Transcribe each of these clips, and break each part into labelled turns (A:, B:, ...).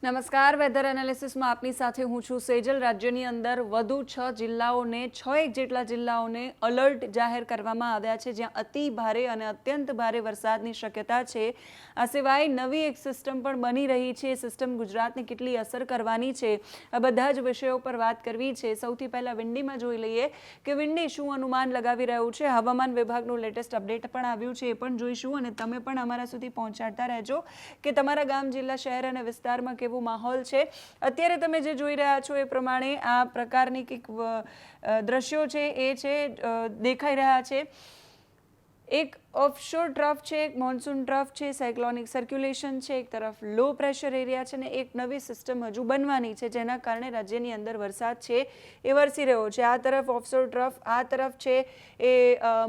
A: નમસ્કાર, વેધર એનાલિસિસમાં આપની સાથે હું છું સેજલ। રાજ્યની અંદર વધુ 6 જિલ્લાઓને 6 જેટલા જિલ્લાઓને અલર્ટ જાહેર કરવામાં આવ્યા છે, જ્યાં અતિ ભારે અને અત્યંત ભારે વરસાદની શક્યતા છે। આ સિવાય નવી એક સિસ્ટમ પણ બની રહી છે। સિસ્ટમ ગુજરાતને કેટલી અસર કરવાની છે, આ બધા જ વિષયો પર વાત કરવી છે। સૌથી પહેલા વિંડીમાં જોઈ લઈએ કે વિંડી શું અનુમાન લગાવી રહ્યું છે। હવામાન વિભાગનું લેટેસ્ટ અપડેટ પણ આવ્યું છે, એ પણ જોઈશું અને તમે પણ અમારા સુધી પહોંચાડતા રહેજો કે તમારા ગામ, જિલ્લા, શહેર અને વિસ્તારમાં કેવું માહોલ છે। અત્યારે તમે જે જોઈ રહ્યા છો એ પ્રમાણે આ પ્રકારની કંઈક દ્રશ્યો છે એ છે દેખાઈ રહ્યા છે। એક ઓફશોર ટ્રફ છે, એક મોન્સૂન ટ્રફ છે, સાયક્લોનિક સર્ક્યુલેશન છે, એક તરફ લો પ્રેશર એરિયા છે અને એક નવી સિસ્ટમ હજુ બનવાની છે, જેના કારણે રાજ્યની અંદર વરસાદ છે એ વરસી રહ્યો છે। આ તરફ ઓફશોર ટ્રફ, આ તરફ છે એ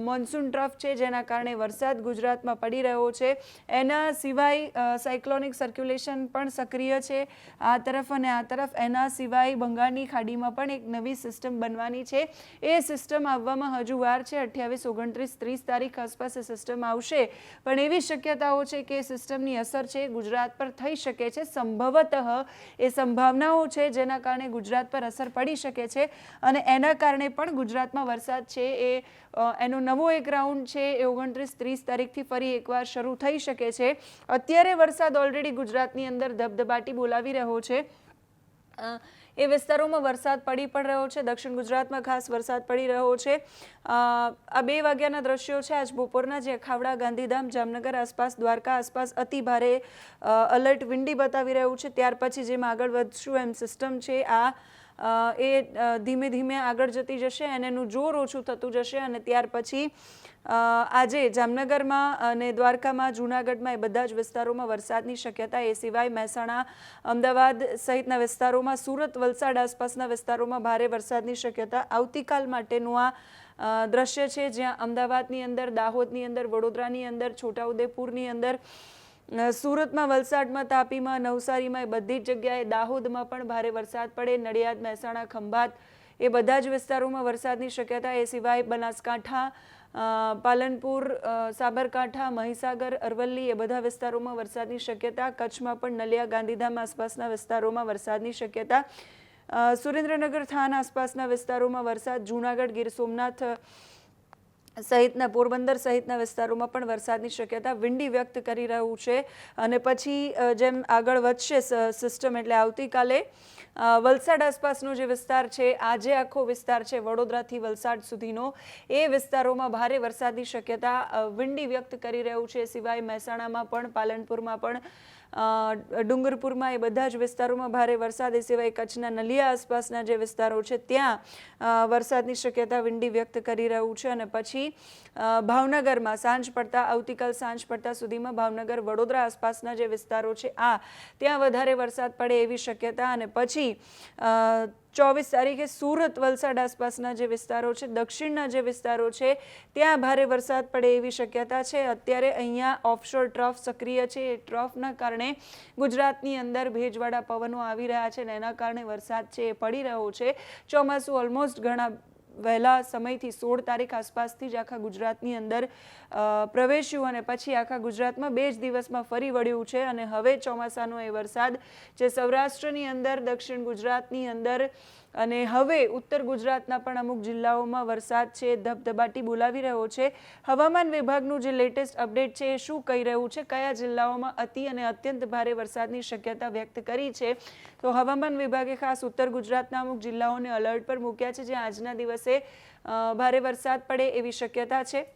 A: મોન્સૂન ટ્રફ છે, જેના કારણે વરસાદ ગુજરાતમાં પડી રહ્યો છે। એના સિવાય સાયક્લોનિક સર્ક્યુલેશન પણ સક્રિય છે આ તરફ અને આ તરફ। એના સિવાય બંગાળની ખાડીમાં પણ એક નવી સિસ્ટમ બનવાની છે। એ સિસ્ટમ આવવામાં હજુ વાર છે, 28, 29, 30 તારીખ આસપાસ સિસ્ટમ આવશે, પણ એવી શક્યતાઓ છે કે સિસ્ટમની અસર છે ગુજરાત પર થઈ શકે છે। સંભવતઃ એ સંભાવનાઓ છે જેના કારણે ગુજરાત પર અસર પડી શકે છે અને એના કારણે પણ ગુજરાતમાં વરસાદ છે એ એનો નવો એક રાઉન્ડ છે એ 29-30 તારીખથી ફરી એકવાર શરૂ થઈ શકે છે। અત્યારે વરસાદ ઓલરેડી ગુજરાતની અંદર ધબધબાટી બોલાવી રહ્યો છે। એ વિસ્તારોમાં વરસાદ પડી પણ રહ્યો છે। દક્ષિણ ગુજરાતમાં ખાસ વરસાદ પડી રહ્યો છે। આ 2 વાગ્યાના દ્રશ્યો છે આજ બપોરના, જે ખાવડા, ગાંધીધામ, જામનગર આસપાસ, દ્વારકા આસપાસ અતિ ભારે અલર્ટ વિંડી બતાવી રહ્યું છે। ત્યાર પછી જેમ આગળ વધશું એમ સિસ્ટમ છે એ ધીમે ધીમે આગળ જતી જશે અને એનું જોર ઓછું થતું જશે અને ત્યાર પછી આજે જામનગરમાં અને દ્વારકામાં, જૂનાગઢમાં એ બધા જ વિસ્તારોમાં વરસાદની શક્યતા। એ સિવાય મહેસાણા, અમદાવાદ સહિતના વિસ્તારોમાં, સુરત, વલસાડ આસપાસના વિસ્તારોમાં ભારે વરસાદની શક્યતા। આવતીકાલ માટેનું આ દ્રશ્ય છે, જ્યાં અમદાવાદની અંદર, દાહોદની અંદર, વડોદરાની અંદર, છોટાઉદેપુરની અંદર, સુરતમાં, વલસાડમાં, તાપીમાં, નવસારીમાં એ બધી જ જગ્યાએ, દાહોદમાં પણ ભારે વરસાદ પડે। નડિયાદ, મહેસાણા, ખંભાત એ બધા જ વિસ્તારોમાં વરસાદની શક્યતા। એ સિવાય બનાસકાંઠા, પાલનપુર, સાબરકાંઠા, મહીસાગર, અરવલ્લી એ બધા વિસ્તારોમાં વરસાદની શક્યતા। કચ્છમાં પણ નલિયા, ગાંધીધામ આસપાસના વિસ્તારોમાં વરસાદની શક્યતા। સુરેન્દ્રનગર, થાન આસપાસના વિસ્તારોમાં વરસાદ। જૂનાગઢ, ગીર સોમનાથ સહિતના, પોરબંદર સહિતના વિસ્તારોમાં પણ વરસાદની શક્યતા વિંડી વ્યક્ત કરી રહ્યું છે। અને પછી જેમ આગળ વધશે સિસ્ટમ, એટલે આવતીકાલે વલસાડ આસપાસનો જે વિસ્તાર છે, આજે આખો વિસ્તાર છે વડોદરાથી વલસાડ સુધીનો, એ વિસ્તારોમાં ભારે વરસાદની શક્યતા વિંડી વ્યક્ત કરી રહ્યું છે। સિવાય મહેસાણામાં પણ, પાલનપુરમાં પણ, ડુંગરપુરમાં એ બધા જ વિસ્તારોમાં ભારે વરસાદ। એ સિવાય કચ્છના નલિયા આસપાસના જે વિસ્તારો છે ત્યાં વરસાદની શક્યતા વિંડી વ્યક્ત કરી રહ્યું છે। અને પછી ભાવનગરમાં સાંજ પડતા, આવતીકાલ સાંજ પડતા સુધીમાં ભાવનગર, વડોદરા આસપાસના જે વિસ્તારો છે ત્યાં વધારે વરસાદ પડે એવી શક્યતા। અને પછી 24 તારીખે સુરત, વલસાડ આસપાસના જે વિસ્તારો છે, દક્ષિણના જે વિસ્તારો છે ત્યાં ભારે વરસાદ પડે એવી શક્યતા છે। અત્યારે અહીંયા ઓફશોર ટ્રફ સક્રિય છે, એ ટ્રફના કારણે ગુજરાતની અંદર ભેજવાળા પવનો આવી રહ્યા છે અને એના કારણે વરસાદ છે એ પડી રહ્યો છે। ચોમાસું ઓલમોસ્ટ ઘણા વહેલા સમયથી 16 તારીખ આસપાસથી જ આખા ગુજરાતની અંદર પ્રવેશ્યું અને પછી આખા ગુજરાતમાં 2 જ દિવસમાં ફરી વળ્યું છે અને હવે ચોમાસાનો એ વરસાદ જે સૌરાષ્ટ્રની અંદર, દક્ષિણ ગુજરાતની અંદર અને હવે ઉત્તર ગુજરાતના પણ અમુક જિલ્લાઓમાં વરસાદ છે ધબધબાટી બોલાવી રહ્યો છે। હવામાન વિભાગનું જે લેટેસ્ટ અપડેટ છે એ શું કહી રહ્યું છે, કયા જિલ્લાઓમાં અતિ અને અત્યંત ભારે વરસાદની શક્યતા વ્યક્ત કરી છે, તો હવામાન વિભાગે ખાસ ઉત્તર ગુજરાતના અમુક જિલ્લાઓને અલર્ટ પર મૂક્યા છે, જ્યાં આજના દિવસે ભારે વરસાદ પડે એવી શક્યતા છે।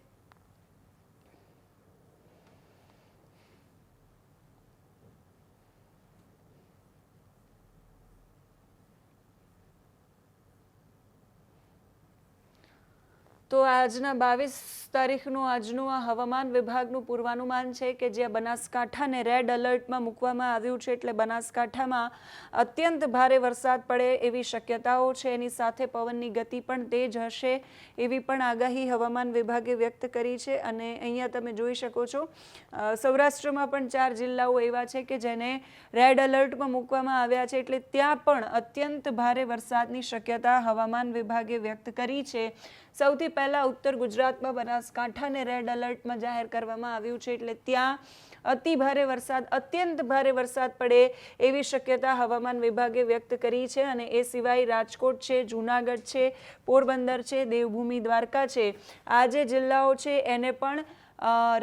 A: તો આજના 22 તારીખનું આજનું આ હવામાન વિભાગનું પૂર્વાનુમાન છે કે જ્યાં બનાસકાંઠાને રેડ એલર્ટમાં મૂકવામાં આવ્યું છે, એટલે બનાસકાંઠામાં અત્યંત ભારે વરસાદ પડે એવી શક્યતાઓ છે। એની સાથે પવનની ગતિ પણ તેજ હશે એવી પણ આગાહી હવામાન વિભાગે વ્યક્ત કરી છે। અને અહીંયા તમે જોઈ શકો છો સૌરાષ્ટ્રમાં પણ 4 જિલ્લાઓ એવા છે કે જેને રેડ એલર્ટમાં મૂકવામાં આવ્યા છે, એટલે ત્યાં પણ અત્યંત ભારે વરસાદની શક્યતા હવામાન વિભાગે વ્યક્ત કરી છે। સૌથી પહેલા ઉત્તર ગુજરાતમાં બનાસકાંઠાને રેડ એલર્ટમાં જાહેર કરવામાં આવ્યું છે, એટલે ત્યાં અતિ ભારે વરસાદ, અત્યંત ભારે વરસાદ પડે એવી શક્યતા હવામાન વિભાગે વ્યક્ત કરી છે. અને એ સિવાય રાજકોટ છે, જૂનાગઢ છે, પોરબંદર છે, દેવભૂમિ દ્વારકા છે, આ જે જિલ્લાઓ છે એને પણ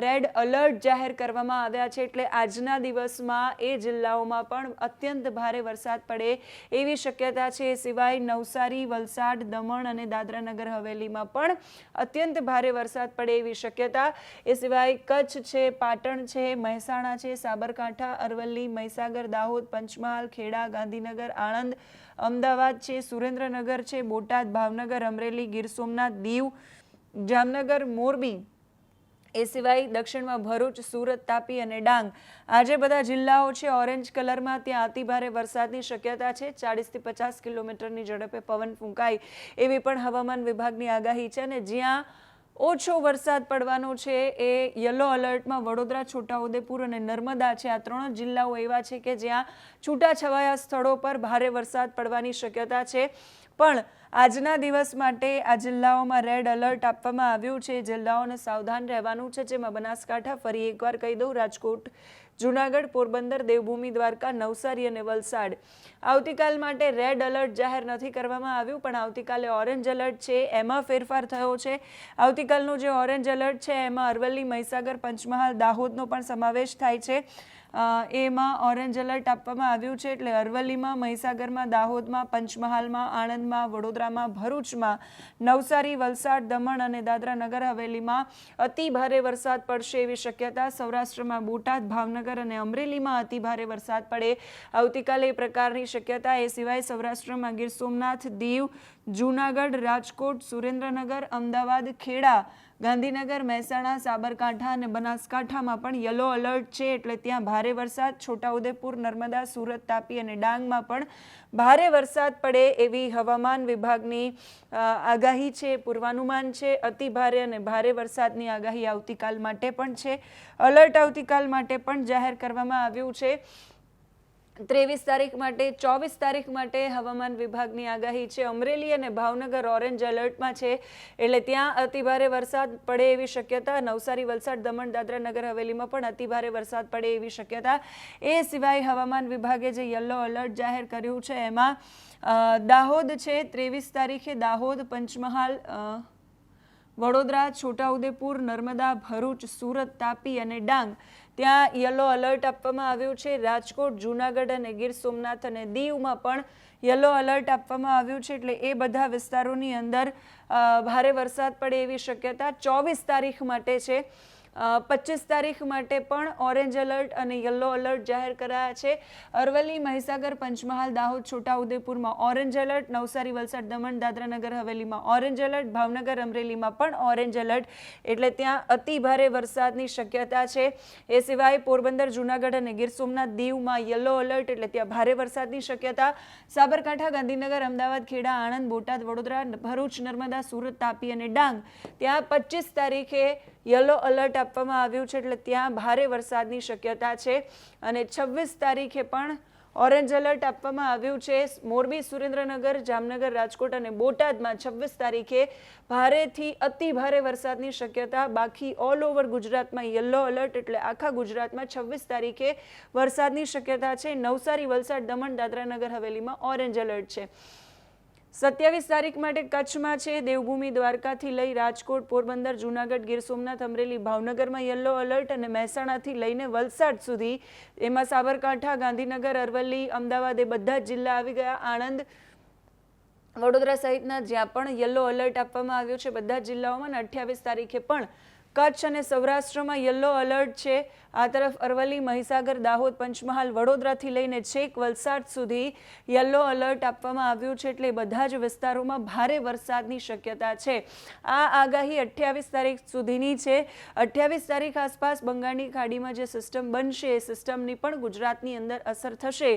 A: રેડ અલર્ટ જાહેર કરવામાં આવ્યા છે. એટલે આજના દિવસમાં એ જિલ્લાઓમાં પણ અત્યંત ભારે વરસાદ પડે એવી શક્યતા છે. એ સિવાય નવસારી, વલસાડ, દમણ અને દાદરા નગર હવેલીમાં પણ અત્યંત ભારે વરસાદ પડે એવી શક્યતા. એ સિવાય કચ્છ છે, પાટણ છે, મહેસાણા છે, સાબરકાંઠા, અરવલ્લી, મહીસાગર, દાહોદ, પંચમહાલ, ખેડા, ગાંધીનગર, આણંદ, અમદાવાદ છે, સુરેન્દ્રનગર છે, બોટાદ, ભાવનગર, અમરેલી, ગીર સોમનાથ, દીવ, જામનગર, મોરબી, એ સિવાય દક્ષિણમાં ભરૂચ, સુરત, તાપી અને ડાંગ, આ જે બધા જિલ્લાઓ છે ઓરેન્જ કલરમાં, ત્યાં અતિભારે વરસાદની શક્યતા છે. 40 થી 50 કિલોમીટરની ઝડપે પવન ફૂંકાય એવી પણ હવામાન વિભાગની આગાહી છે. અને જ્યાં ઓછો વરસાદ પડવાનો છે એ યલો અલર્ટમાં વડોદરા, છોટાઉદેપુર અને નર્મદા છે. આ 3 જિલ્લાઓ એવા છે કે જ્યાં છૂટાછવાયા સ્થળો પર ભારે વરસાદ પડવાની શક્યતા છે. પણ આજના દિવસ માટે આ જિલ્લાઓમાં રેડ અલર્ટ આપવામાં આવ્યું છે. જિલ્લાઓને સાવધાન રહેવાનું છે, જેમાં બનાસકાંઠા, ફરી એકવાર કહી દઉં, રાજકોટ, જૂનાગઢ, પોરબંદર, દેવભૂમિ દ્વારકા, નવસારી અને વલસાડ. આવતીકાલ માટે રેડ અલર્ટ જાહેર નથી કરવામાં આવ્યું, પણ આવતીકાલે ઓરેન્જ અલર્ટ છે એમાં ફેરફાર થયો છે. આવતીકાલનું જે ઓરેન્જ અલર્ટ છે એમાં અરવલ્લી, મહીસાગર, પંચમહાલ, દાહોદનો પણ સમાવેશ થાય છે. એમાં ઓરેન્જ અલર્ટ આપવામાં આવ્યું છે. એટલે અરવલ્લીમાં, મહીસાગરમાં, દાહોદમાં, પંચમહાલમાં, આણંદમાં, વડોદરામાં, ભરૂચમાં, નવસારી, વલસાડ, દમણ અને દાદરા નગર હવેલીમાં અતિ ભારે વરસાદ પડશે એવી શક્યતા. સૌરાષ્ટ્રમાં બોટાદ, ભાવનગર અને અમરેલીમાં અતિ ભારે વરસાદ પડે આવતીકાલે એ પ્રકારની શક્યતા. એ સિવાય સૌરાષ્ટ્રમાં ગીર સોમનાથ, દીવ, જૂનાગઢ, રાજકોટ, સુરેન્દ્રનગર, અમદાવાદ, ખેડા, ગાંધીનગર, મહેસાણા, સાબરકાંઠા અને બનાસકાંઠામાં પણ યલો અલર્ટ છે. એટલે ત્યાં ભારે વરસાદ. છોટાઉદેપુર, નર્મદા, સુરત, તાપી અને ડાંગમાં પણ ભારે વરસાદ પડે એવી હવામાન વિભાગની આગાહી છે, પૂર્વાનુમાન છે. અતિ ભારે અને ભારે વરસાદની આગાહી આવતીકાલ માટે પણ છે. અલર્ટ આવતીકાલ માટે પણ જાહેર કરવામાં આવ્યું છે. 23 તારીખ માટે, 24 તારીખ માટે હવામાન વિભાગની આગાહી છે. અમરેલી અને ભાવનગર ઓરેન્જ એલર્ટમાં છે. એટલે ત્યાં અતિભારે વરસાદ પડે એવી શક્યતા. નવસારી, વલસાડ, દમણ, દાદરા નગર હવેલીમાં પણ અતિભારે વરસાદ પડે એવી શક્યતા. એ સિવાય હવામાન વિભાગે જે યલો અલર્ટ જાહેર કર્યું છે એમાં દાહોદ છે 23 તારીખે, દાહોદ, પંચમહાલ, વડોદરા, છોટાઉદેપુર, નર્મદા, ભરૂચ, સુરત, તાપી અને ડાંગ, ત્યાં યલો અલર્ટ આપવામાં આવ્યું છે. રાજકોટ, જૂનાગઢ અને ગીર સોમનાથ અને દીવમાં પણ યલો અલર્ટ આપવામાં આવ્યું છે. એટલે એ બધા વિસ્તારોની અંદર ભારે વરસાદ પડે એવી શક્યતા 24 તારીખ માટે છે. 25 તારીખ માટે પણ ઓરેન્જ અલર્ટ અને યલો અલર્ટ જાહેર કરાયા છે. અરવલ્લી, મહીસાગર, પંચમહાલ, દાહોદ, છોટાઉદેપુરમાં ઓરેન્જ અલર્ટ, નવસારી, વલસાડ, દમણ, દાદરા નગર હવેલીમાં ઓરેન્જ અલર્ટ, ભાવનગર, અમરેલીમાં પણ ઓરેન્જ અલર્ટ. એટલે ત્યાં અતિ ભારે વરસાદની શક્યતા છે. એ સિવાય પોરબંદર, જૂનાગઢ અને ગીર સોમનાથ, દીવમાં યલો અલર્ટ, એટલે ત્યાં ભારે વરસાદની શક્યતા. સાબરકાંઠા, ગાંધીનગર, અમદાવાદ, ખેડા, આણંદ, બોટાદ, વડોદરા, ભરૂચ, નર્મદા, સુરત, તાપી અને ડાંગ, ત્યાં 25 તારીખે યલો અલર્ટ આપવામાં આવ્યું છે. એટલે ત્યાં ભારે વરસાદની શક્યતા છે. અને 26 તારીખે પણ ઓરેન્જ અલર્ટ આપવામાં આવ્યું છે. મોરબી, સુરેન્દ્રનગર, જામનગર, રાજકોટ અને બોટાદમાં 26 તારીખે ભારેથી અતિ ભારે વરસાદની શક્યતા. બાકી ઓલ ઓવર ગુજરાતમાં યલો અલર્ટ, એટલે આખા ગુજરાતમાં 26 તારીખે વરસાદની શક્યતા છે. નવસારી, વલસાડ, દમણ, દાદરા નગર હવેલીમાં ઓરેન્જ અલર્ટ છે. 27 તારીખ માટે કચ્છમાં છે, દેવભૂમિ દ્વારકાથી લઈ રાજકોટ, પોરબંદર, જૂનાગઢ, ગીર સોમનાથ, અમરેલી, ભાવનગરમાં યલો અલર્ટ અને મહેસાણાથી લઈને વલસાડ સુધી, એમાં સાબરકાંઠા, ગાંધીનગર, અરવલ્લી, અમદાવાદ એ બધા જ જિલ્લા આવી ગયા. આણંદ, વડોદરા સહિતના જ્યાં પણ યલો અલર્ટ આપવામાં આવ્યો છે બધા જિલ્લાઓમાં. 28 તારીખે પણ કચ્છ અને સૌરાષ્ટ્રમાં યલો અલર્ટ છે. આ તરફ અરવલ્લી, મહીસાગર, દાહોદ, પંચમહાલ, વડોદરાથી લઈને છેક વલસાડ સુધી યલો અલર્ટ આપવામાં આવ્યું છે. એટલે બધા જ વિસ્તારોમાં ભારે વરસાદની શક્યતા છે. આ આગાહી 28 તારીખ સુધીની છે. 28 તારીખ આસપાસ બંગાળની ખાડીમાં જે સિસ્ટમ બનશે એ સિસ્ટમની પણ ગુજરાતની અંદર અસર થશે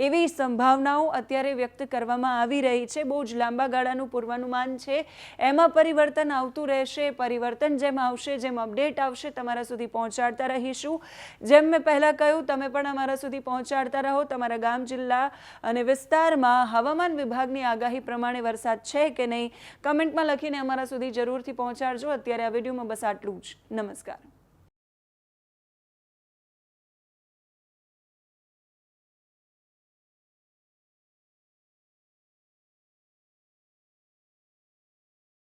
A: એવી સંભાવનાઓ અત્યારે વ્યક્ત કરવામાં આવી રહી છે. બહુ જ લાંબા ગાળાનું પૂર્વાનુમાન છે. એમાં પરિવર્તન આવતું રહેશે. પરિવર્તન જેમ આવશે, જેમ અપડેટ આવશે, તમારા સુધી પહોંચાડતા રહીશું. જેમ મેં પહેલા કહ્યું, તમે પણ અમારા સુધી પહોંચાડતા રહો. તમારા ગામ, જિલ્લા અને વિસ્તારમાં હવામાન વિભાગની આગાહી પ્રમાણે વરસાદ છે કે નહીં, કમેન્ટમાં લખીને અમારા સુધી જરૂરથી પહોંચાડજો. અત્યારે આ વિડીયોમાં બસ આટલું જ. નમસ્કાર.